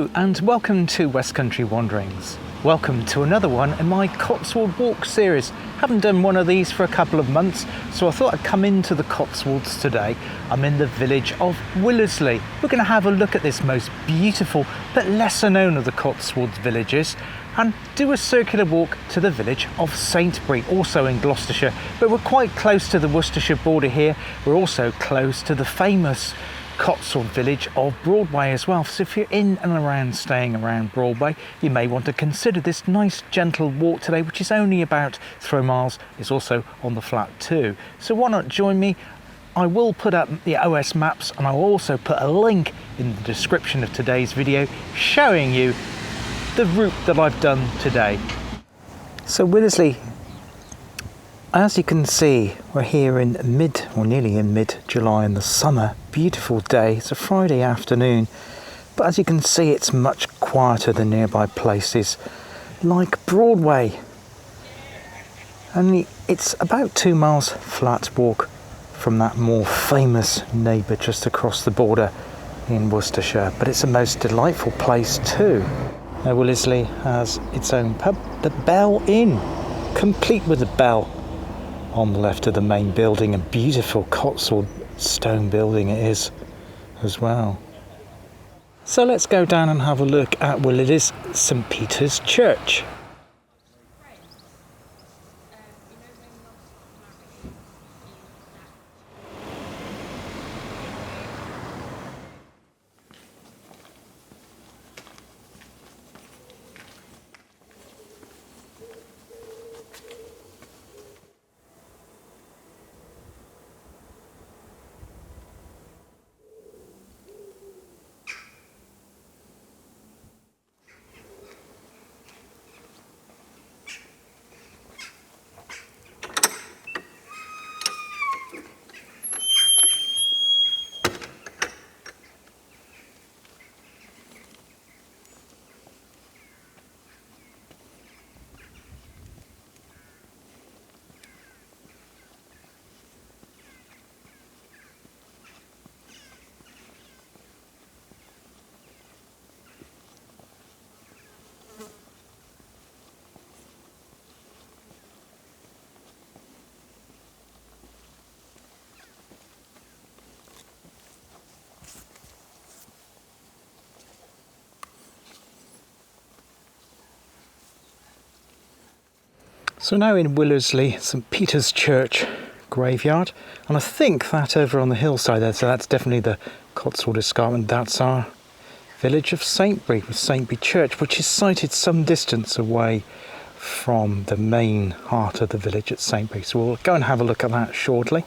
Hello and welcome to West Country Wanderings. Welcome to another one in my Cotswold Walk series. Haven't done one of these for a couple of months, so I thought I'd come into the Cotswolds today. I'm in the village of Willersley. We're going to have a look at this most beautiful but lesser known of the Cotswolds villages and do a circular walk to the village of Saintbury, also in Gloucestershire. But we're quite close to the Worcestershire border here. We're also close to the famous Cotswold village of Broadway as well. So if you're in and around, staying around Broadway, you may want to consider this nice gentle walk today, which is only about 3 miles. It's also on the flat too. So why not join me? I will put up the OS maps and I'll also put a link in the description of today's video showing you the route that I've done today. So Willersley, as you can see, we're here in nearly in mid-July in the summer. Beautiful day. It's a Friday afternoon, but as you can see, it's much quieter than nearby places like Broadway. And it's about 2 miles flat walk from that more famous neighbour just across the border in Worcestershire. But it's a most delightful place too. Now Willersley has its own pub, the Bell Inn, complete with a bell on the left of the main building. A beautiful Cotswold stone building it is as well. So let's go down and have a look at Willersley's St Peter's Church. So now in Willersley, St Peter's Church graveyard, and I think that over on the hillside there, so that's definitely the Cotswold escarpment, that's our village of Saintbury with Saintbury Church, which is sited some distance away from the main heart of the village at Saintbury. So we'll go and have a look at that shortly.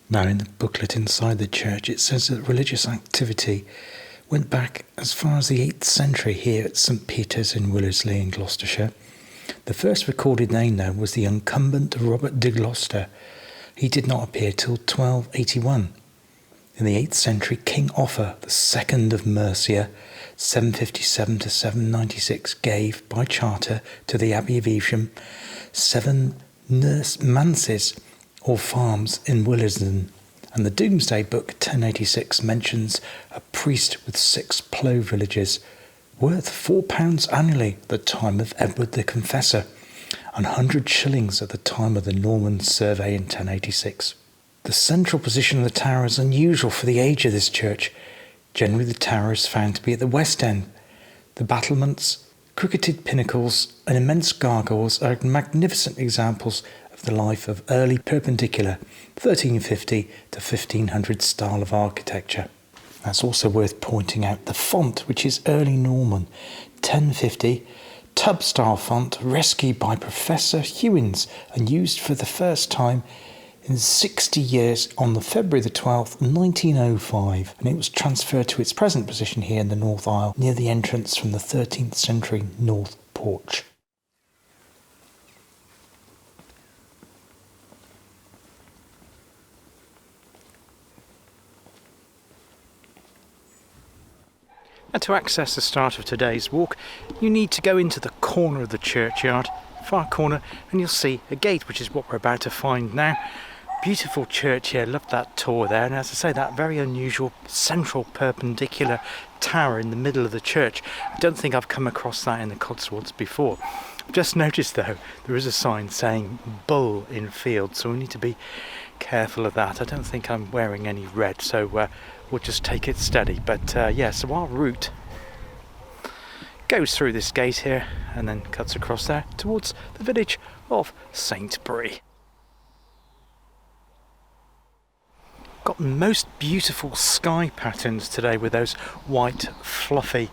Now in the booklet inside the church it says that religious activity went back as far as the 8th century here at St Peter's in Willersley in Gloucestershire. The first recorded name though was the incumbent Robert de Gloucester. He did not appear till 1281. In the 8th century, King Offa II of Mercia, 757 to 796, gave by charter to the Abbey of Evesham 7 manses or farms in Willersley, and the Domesday Book 1086 mentions a priest with 6 plough villages worth £4 annually at the time of Edward the Confessor and 100 shillings at the time of the Norman Survey in 1086. The central position of the tower is unusual for the age of this church. Generally the tower is found to be at the west end. The battlements, cricketed pinnacles and immense gargoyles are magnificent examples of the life of early Perpendicular 1350 to 1500 style of architecture. That's also worth pointing out the font, which is early Norman 1050 tub style font rescued by Professor Hewins and used for the first time in 60 years on the February the 12th 1905, and it was transferred to its present position here in the north aisle near the entrance from the 13th century north porch. And to access the start of today's walk, you need to go into the corner of the churchyard, far corner, and you'll see a gate, which is what we're about to find now. Beautiful church here, loved that tour there, and as I say, that very unusual central perpendicular tower in the middle of the church. I don't think I've come across that in the Cotswolds before. I've just noticed though, there is a sign saying bull in field, so we need to be careful of that. I don't think I'm wearing any red, so we'll just take it steady. But yeah, so our route goes through this gate here and then cuts across there towards the village of Saintbury. Got the most beautiful sky patterns today with those white fluffy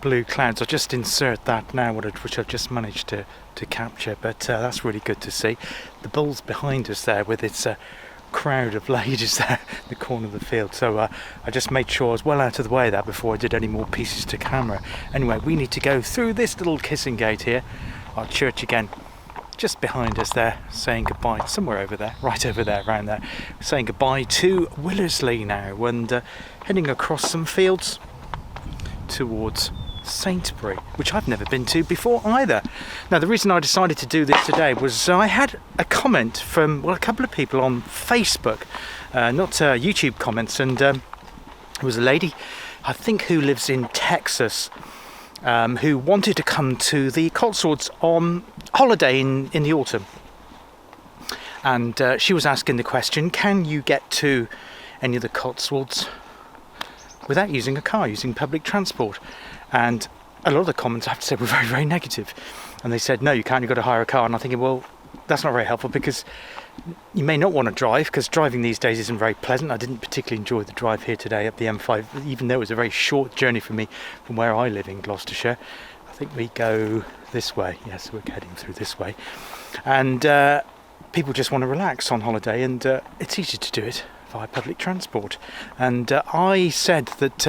blue clouds. I'll just insert that now, which I've just managed to capture, but that's really good to see. The bull's behind us there with its crowd of ladies there in the corner of the field, so I just made sure I was well out of the way of that before I did any more pieces to camera. Anyway, we need to go through this little kissing gate here. Our church again just behind us there, saying goodbye, somewhere over there, right over there, around there, saying goodbye to Willersley now, and heading across some fields towards Saintbury, which I've never been to before either. Now, the reason I decided to do this today was I had a comment from, well, a couple of people on Facebook, not YouTube comments, and it was a lady, I think, who lives in Texas, who wanted to come to the Cotswolds on holiday in the autumn, and she was asking the question, can you get to any of the Cotswolds without using a car, using public transport? And a lot of the comments, I have to say, were very, very negative, and they said, no, you can't, you've got to hire a car. And I'm thinking, well, that's not very helpful, because you may not want to drive, because driving these days isn't very pleasant. I didn't particularly enjoy the drive here today up the M5, even though it was a very short journey for me from where I live in Gloucestershire. I think we go this way. Yes, we're heading through this way. And people just want to relax on holiday, and it's easy to do it via public transport. And I said that,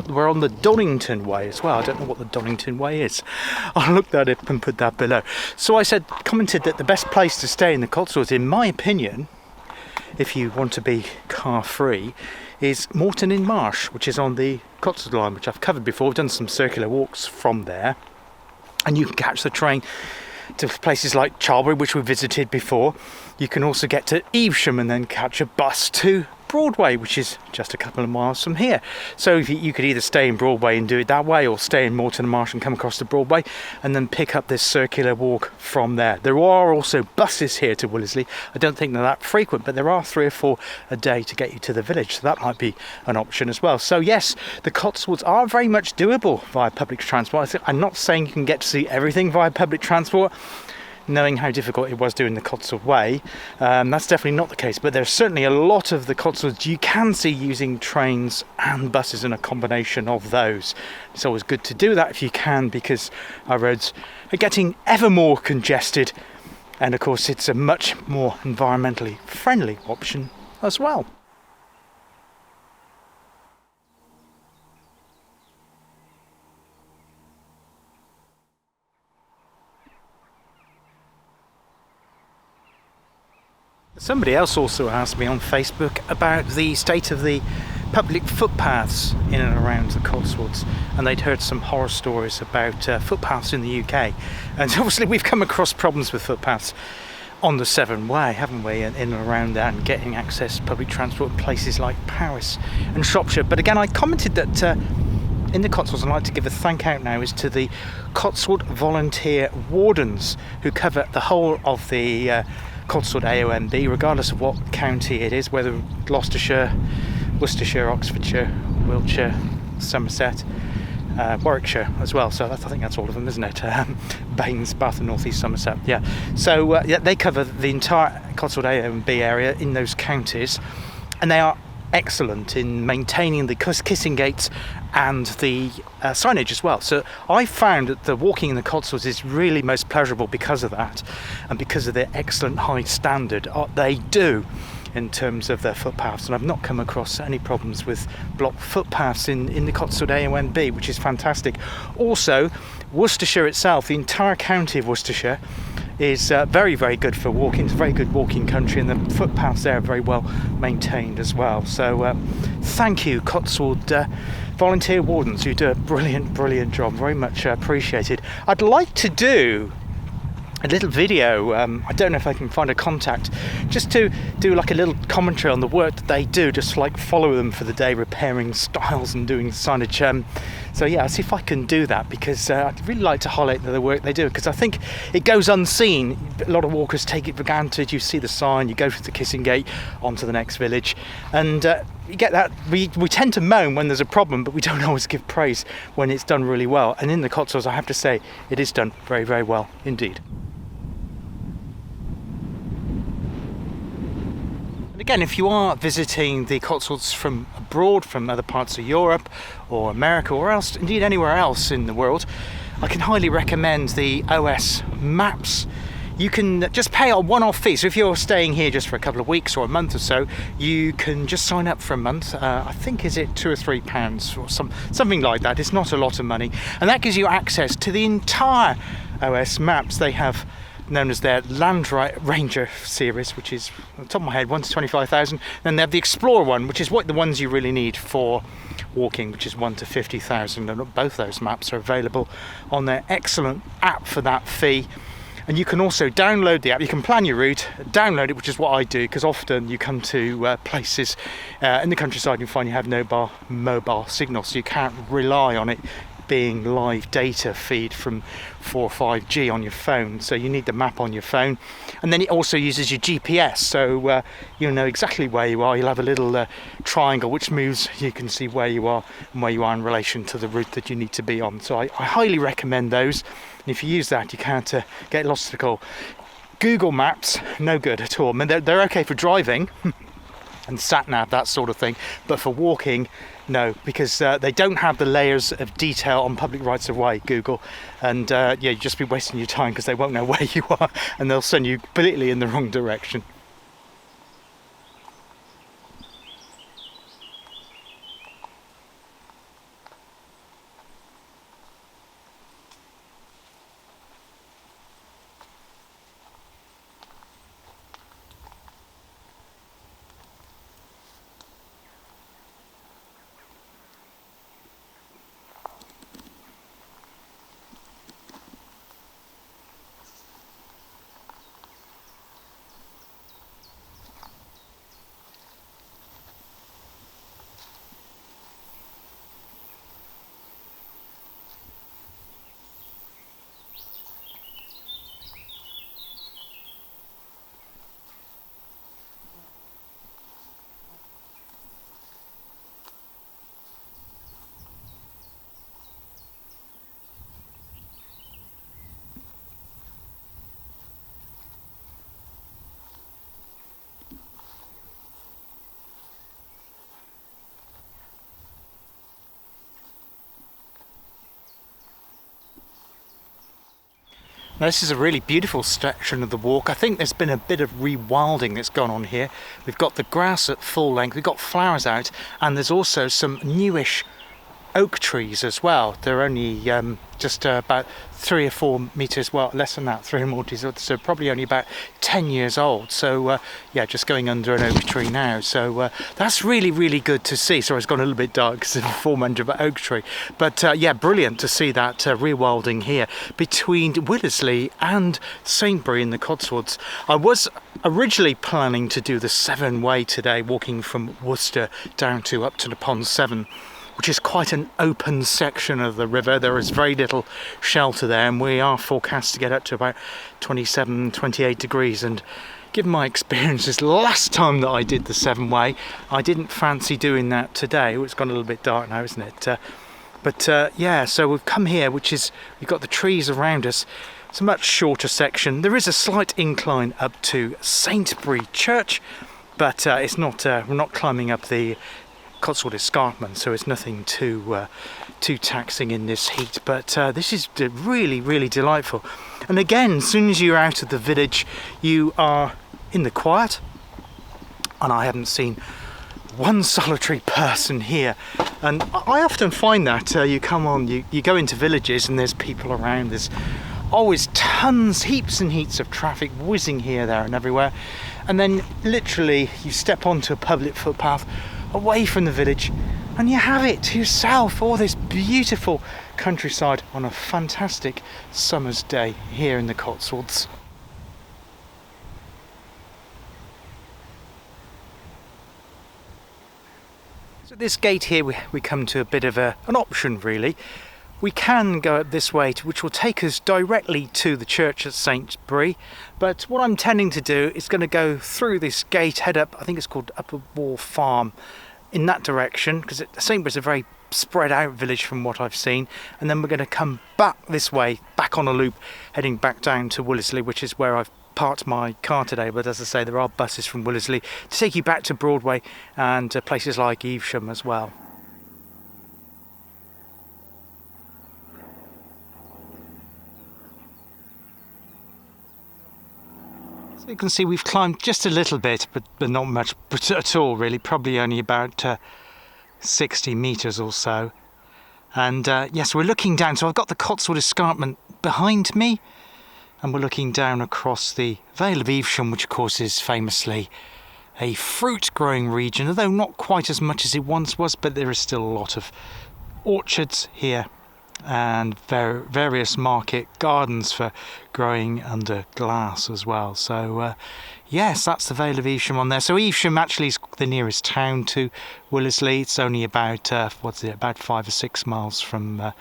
we're on the Donington Way as well. I don't know what the Donington Way is. I'll look that up and put that below. So I commented that the best place to stay in the Cotswolds, in my opinion, if you want to be car free, is Moreton in Marsh, which is on the Cotswold line, which I've covered before. I've done some circular walks from there, and you can catch the train to places like Charlbury, which we visited before. You can also get to Evesham and then catch a bus to Broadway, which is just a couple of miles from here. So you could either stay in Broadway and do it that way, or stay in Moreton and Marsh and come across to Broadway and then pick up this circular walk from there. There are also buses here to Willersley. I don't think they're that frequent, but there are 3 or 4 a day to get you to the village, so that might be an option as well. So yes, the Cotswolds are very much doable via public transport. I'm not saying you can get to see everything via public transport, knowing how difficult it was doing the Cotswold Way. That's definitely not the case, but there's certainly a lot of the Cotswolds you can see using trains and buses and a combination of those. It's always good to do that if you can, because our roads are getting ever more congested, and of course it's a much more environmentally friendly option as well. Somebody else also asked me on Facebook about the state of the public footpaths in and around the Cotswolds, and they'd heard some horror stories about footpaths in the UK, and obviously we've come across problems with footpaths on the Severn Way, haven't we, in and around that, and getting access to public transport in places like Paris and Shropshire. But again, I commented that in the Cotswolds, I'd like to give a thank out now is to the Cotswold volunteer wardens, who cover the whole of the Cotswold AOMB, regardless of what county it is, whether Gloucestershire, Worcestershire, Oxfordshire, Wiltshire, Somerset, Warwickshire as well. So I think that's all of them, isn't it? Baines, Bath and North East Somerset. Yeah. So they cover the entire Cotswold AOMB area in those counties, and they are excellent in maintaining the kissing gates and the signage as well. So I found that the walking in the Cotswolds is really most pleasurable because of that, and because of their excellent high standard they do in terms of their footpaths. And I've not come across any problems with blocked footpaths in the Cotswold AOMB, which is fantastic. Also, Worcestershire itself, the entire county of Worcestershire, is very, very good for walking. It's a very good walking country, and the footpaths there are very well maintained as well. So thank you, Cotswold volunteer wardens, who do a brilliant job. Very much appreciated. I'd like to do a little video. I don't know if I can find a contact, just to do like a little commentary on the work that they do, just like follow them for the day, repairing styles and doing signage. So yeah, I'll see if I can do that, because I'd really like to highlight the work they do, because I think it goes unseen. A lot of walkers take it for granted. You see the sign, you go through the kissing gate onto the next village, and you get that. We tend to moan when there's a problem, but we don't always give praise when it's done really well. And in the Cotswolds, I have to say, it is done very, very well indeed. Again, if you are visiting the Cotswolds from abroad, from other parts of Europe or America, or else indeed anywhere else in the world, I can highly recommend the OS maps. You can just pay a one-off fee. So if you're staying here just for a couple of weeks or a month or so, you can just sign up for a month. I think, is it £2 or £3 or something like that. It's not a lot of money, and that gives you access to the entire OS maps. They have known as their Land Ranger series, which is, on the top of my head, 1 to 25,000. Then they have the Explorer one, which is the ones you really need for walking, which is 1 to 50,000. And both those maps are available on their excellent app for that fee. And you can also download the app. You can plan your route, download it, which is what I do, because often you come to places in the countryside and you find you have no mobile signal, so you can't rely on it being live data feed from 4 or 5G on your phone. So you need the map on your phone, and then it also uses your GPS, so you'll know exactly where you are. You'll have a little triangle which moves. You can see where you are and where you are in relation to the route that you need to be on. So I highly recommend those, and if you use that, you can't get lost at all. Google Maps, no good at all. I mean, they're okay for driving and sat-nav, that sort of thing, but for walking, no, because they don't have the layers of detail on public rights of way, Google, and you'd just be wasting your time, because they won't know where you are and they'll send you completely in the wrong direction. Now, this is a really beautiful section of the walk. I think there's been a bit of rewilding that's gone on here. We've got the grass at full length, we've got flowers out, and there's also some newish oak trees as well. They're only just about 3 or 4 meters, well, less than that, 3 or more meters, so probably only about 10 years old. So yeah, just going under an oak tree now. So that's really, really good to see. Sorry, it's gone a little bit dark because of the form under an oak tree. But yeah, brilliant to see that rewilding here between Willersley and Saintbury in the Cotswolds. I was originally planning to do the 7-way today, walking from Worcester down to up to the Pond 7, which is quite an open section of the river. There is very little shelter there, and we are forecast to get up to about 27, 28 degrees. And given my experiences last time that I did the 7-way, I didn't fancy doing that today. It's gone a little bit dark now, isn't it? But yeah, so we've come here, we've got the trees around us. It's a much shorter section. There is a slight incline up to Saintbury Church, but it's not. We're not climbing up the Cotswold escarpment, so it's nothing too taxing in this heat. But this is really, really delightful. And again, as soon as you're out of the village, you are in the quiet, and I haven't seen one solitary person here. And I often find that you go into villages and there's people around. There's always tons, heaps and heaps of traffic whizzing here, there and everywhere, and then literally you step onto a public footpath away from the village And you have it to yourself, all this beautiful countryside on a fantastic summer's day here in the Cotswolds. So at this gate here we come to a bit of an option really. We can go up this way, which will take us directly to the church at Saintbury, but what I'm tending to do is going to go through this gate, head up, I think it's called Upper Wall Farm, in that direction, because Saintbury is a very spread out village from what I've seen, and then we're going to come back this way, back on a loop, heading back down to Willersley, which is where I've parked my car today. But as I say, there are buses from Willersley to take you back to Broadway and places like Evesham as well. You can see we've climbed just a little bit, but not much at all really, probably only about 60 metres or so. And yes, we're looking down, so I've got the Cotswold escarpment behind me, and we're looking down across the Vale of Evesham, which of course is famously a fruit growing region, although not quite as much as it once was, but there is still a lot of orchards here and various market gardens for growing under glass as well. So yes, that's the Vale of Evesham on there. So Evesham actually is the nearest town to Willersley. It's only about about 5 or 6 miles from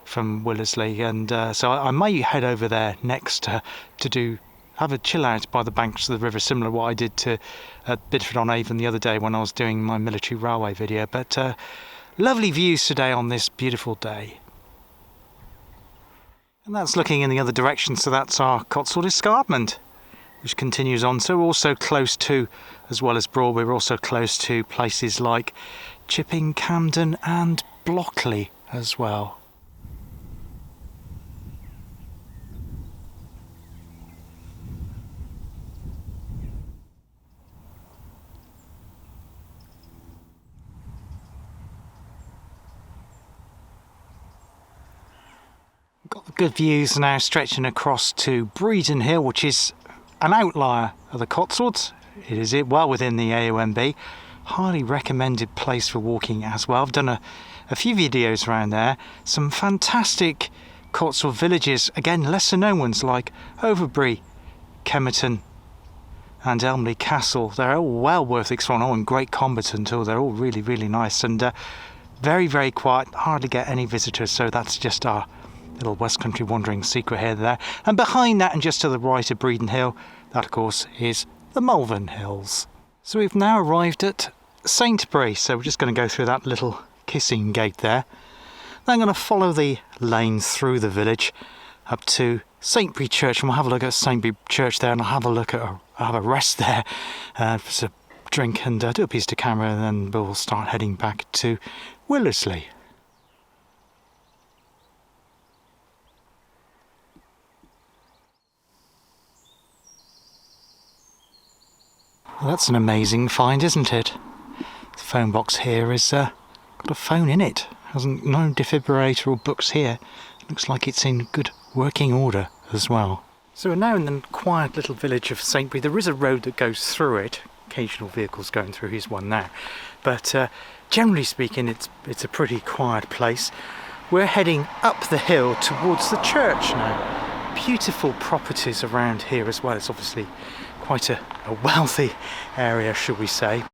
Willersley, and so I may head over there next to have a chill out by the banks of the river, similar to what I did to Bideford-on-Avon the other day when I was doing my military railway video. But lovely views today on this beautiful day. And that's looking in the other direction, so that's our Cotswold escarpment, which continues on. So we're also close to, as well as Broadway, we're also close to places like Chipping, Camden and Blockley as well. Got the good views now stretching across to Breedon Hill, which is an outlier of the Cotswolds. It is well within the AONB. Highly recommended place for walking as well. I've done a few videos around there. Some fantastic Cotswold villages, again lesser known ones like Overbury, Kemerton and Elmley Castle. They're all well worth exploring. Oh, and Great Combatant too. They're all really, really nice and very, very quiet. Hardly get any visitors, so that's just our little West Country wandering secret here there. And behind that and just to the right of Breedon Hill, that of course is the Malvern Hills. So we've now arrived at Saintbury, so we're just going to go through that little kissing gate there. Then I'm going to follow the lane through the village up to Saintbury Church, and we'll have a look at Saintbury Church there, and I'll have a rest there for a drink and do a piece to camera, and then we'll start heading back to Willersley. Well, that's an amazing find, isn't it? The phone box here has got a phone in it. Hasn't no defibrillator or books here. Looks like it's in good working order as well. So we're now in the quiet little village of Saintbury. There is a road that goes through it. Occasional vehicles going through. Here's one now. But generally speaking, it's a pretty quiet place. We're heading up the hill towards the church now. Beautiful properties around here as well. It's obviously quite a wealthy area, should we say.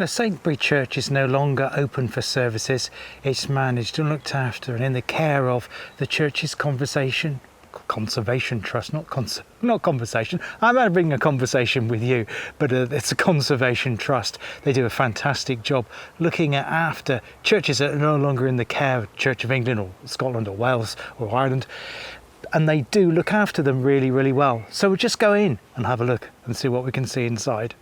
The Saintbury Church is no longer open for services. It's managed and looked after and in the care of the church's Conservation Trust, not conversation. I'm having a conversation with you, but it's a Conservation Trust. They do a fantastic job looking after churches that are no longer in the care of Church of England or Scotland or Wales or Ireland, and they do look after them really, really well. So we'll just go in and have a look and see what we can see inside.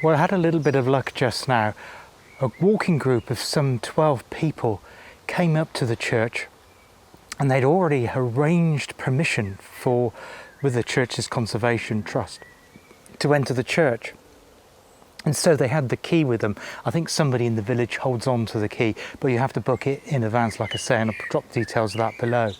Well, I had a little bit of luck just now. A walking group of some 12 people came up to the church and they'd already arranged permission with the church's Conservation Trust to enter the church. And so they had the key with them. I think somebody in the village holds on to the key, but you have to book it in advance, like I say, and I'll drop details of that below.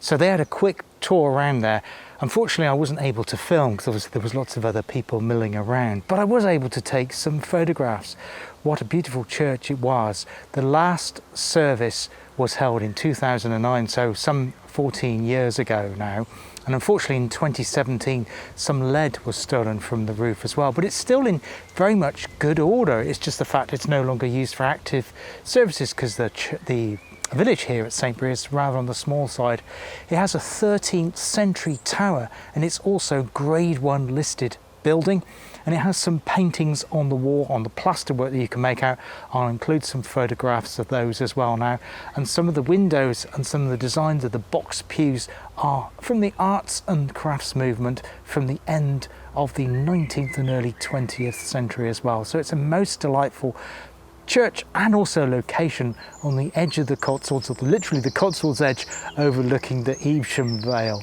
So they had a quick tour around there. Unfortunately, I wasn't able to film because there was lots of other people milling around, but I was able to take some photographs. What a beautiful church it was. The last service was held in 2009, so some 14 years ago now. And unfortunately in 2017, some lead was stolen from the roof as well, but it's still in very much good order. It's just the fact it's no longer used for active services because the village here at Saintbury is rather on the small side. It has a 13th century tower and it's also Grade 1 listed building, and it has some paintings on the wall, on the plasterwork that you can make out. I'll include some photographs of those as well now. And some of the windows and some of the designs of the box pews are from the arts and crafts movement from the end of the 19th and early 20th century as well. So it's a most delightful church and also location on the edge of the Cotswolds, or literally the Cotswolds edge, overlooking the Evesham Vale.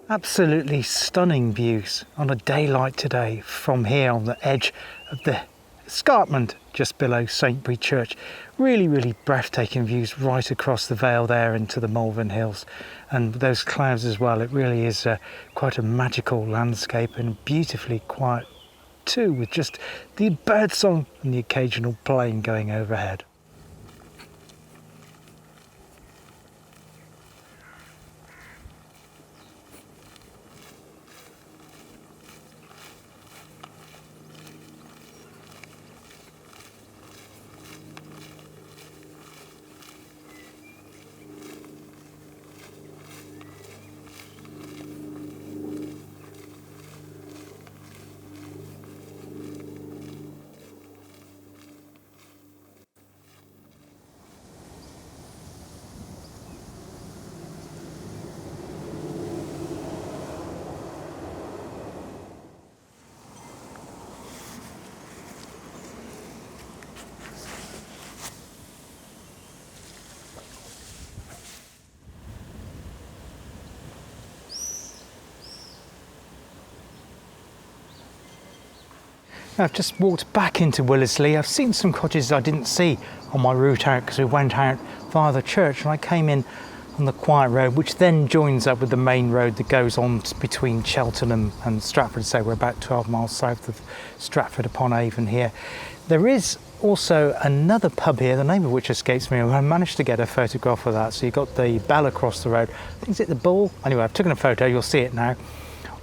Absolutely stunning views on a day like today from here on the edge of the escarpment just below Saintbury Church. Really breathtaking views right across the vale there into the Malvern Hills, and those clouds as well. It really is quite a magical landscape and beautifully quiet too, with just the birdsong and the occasional plane going overhead. I've just walked back into Willersley. I've seen some cottages I didn't see on my route out because we went out via the church, and I came in on the quiet road, which then joins up with the main road that goes on between Cheltenham and Stratford. So we're about 12 miles south of Stratford upon Avon here. There is also another pub here, the name of which escapes me. I managed to get a photograph of that. So you've got the bell across the road. I think it's at the Bull. Anyway, I've taken a photo, you'll see it now.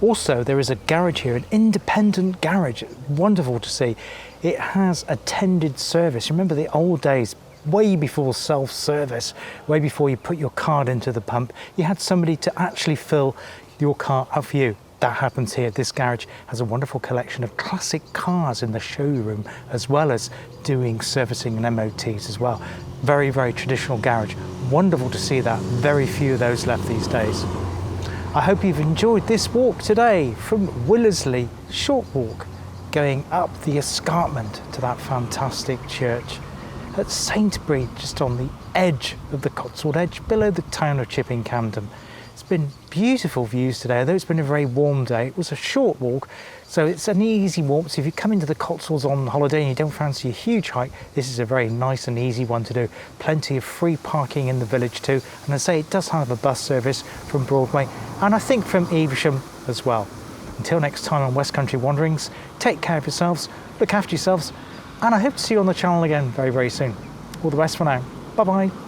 Also, there is a garage here, an independent garage. Wonderful to see. It has attended service. Remember the old days, way before self-service, way before you put your card into the pump, you had somebody to actually fill your car up for you. That happens here. This garage has a wonderful collection of classic cars in the showroom, as well as doing servicing and MOTs as well. Very traditional garage. Wonderful to see that. Very few of those left these days. I hope you've enjoyed this walk today from Willersley, short walk, going up the escarpment to that fantastic church at Saintbury, just on the edge of the Cotswold edge, below the town of Chipping Campden. It's been beautiful views today, although it's been a very warm day. It was a short walk, so it's an easy walk. So if you come into the Cotswolds on holiday and you don't fancy a huge hike, this is a very nice and easy one to do. Plenty of free parking in the village too, and I say it does have a bus service from Broadway, and I think from Evesham as well. Until next time on West Country Wanderings, take care of yourselves, look after yourselves, and I hope to see you on the channel again very soon. All the best for now. Bye bye.